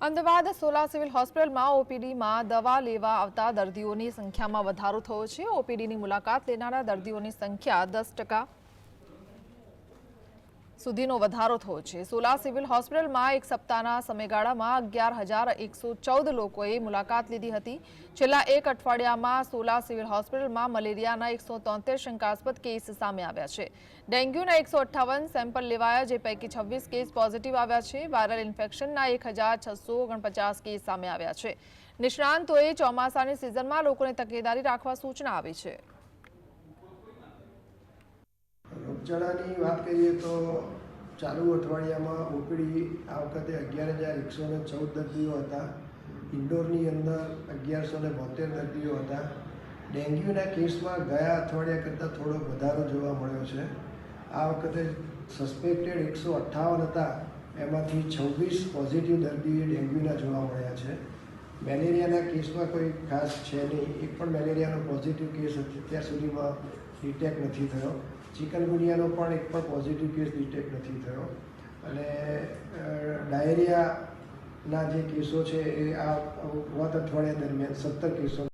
Ahmedabad Sola civil હોસ્પિટલમાં ઓપીડીમાં દવા લેવા આવતા દર્દીઓની સંખ્યામાં વધારો થયો છે। ઓપીડીની મુલાકાત લેનારા દર્દીઓની સંખ્યા 10% સુધીનો વધારો થયો છે। સોલા સિવિલ હોસ્પિટલમાં એક સપ્તાહના સમયગાળામાં 11,114 લોકોએ મુલાકાત લીધી હતી। છેલ્લા એક અઠવાડિયામાં સોલા સિવિલ હોસ્પિટલમાં મલેરિયાના 173 શંકાસ્પદ કેસ સામે આવ્યા છે। ડેન્ગ્યુના 158 સેમ્પલ લેવાયા, જે પૈકી 26 કેસ પોઝિટિવ આવ્યા છે। વાયરલ ઇન્ફેક્શનના 1,649 કેસ સામે આવ્યા છે। નિષ્ણાંતોએ ચોમાસાની સિઝનમાં લોકોને તકેદારી રાખવા સૂચના આપી છે। રોગચાળાની વાત કરીએ તો ચાલુ અઠવાડિયામાં ઓપીડી આ વખતે 11,114 દર્દીઓ હતા। ઇન્ડોરની અંદર 1,172 દર્દીઓ હતા। ડેન્ગ્યુના કેસમાં ગયા અઠવાડિયા કરતાં થોડો વધારો જોવા મળ્યો છે। આ વખતે સસ્પેક્ટેડ 158 હતા, એમાંથી 26 પોઝિટિવ દર્દીઓ ડેન્ગ્યુના જોવા મળ્યા છે। મેલેરિયાના કેસમાં કોઈ ખાસ છે નહીં, એક પણ મેલેરિયાનો પોઝિટિવ કેસ અત્યાર સુધીમાં ડિટેક્ટ નથી થયો। ચિકનગુનિયાનો પણ એક પણ પોઝિટિવ કેસ ડિટેક્ટ નથી થયો। અને ડાયરિયાના જે કેસો છે એ આ ગત અઠવાડિયા દરમિયાન 17 કેસો